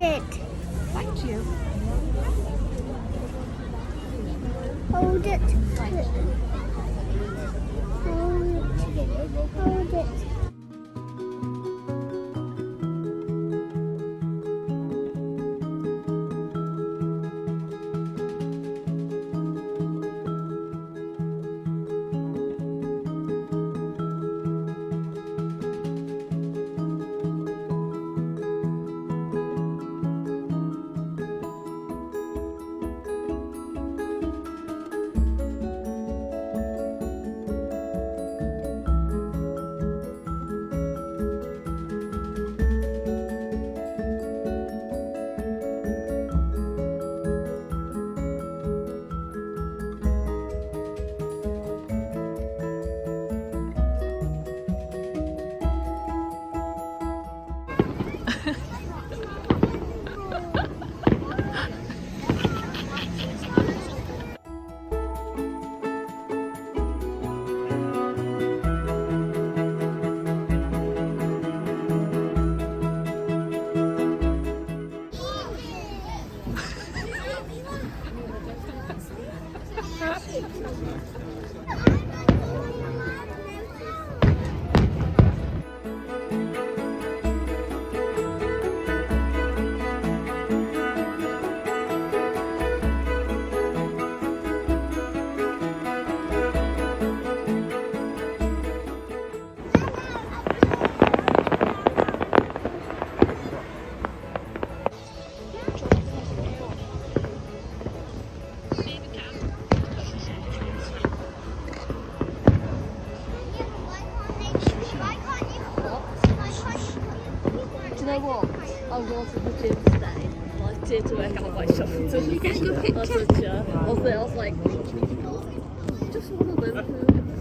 It. Thank you. Hold it. Hold it. Do you know what? I was in the gym today. I did work out my shoulders. Did you get a good picture? I was like, just one of them.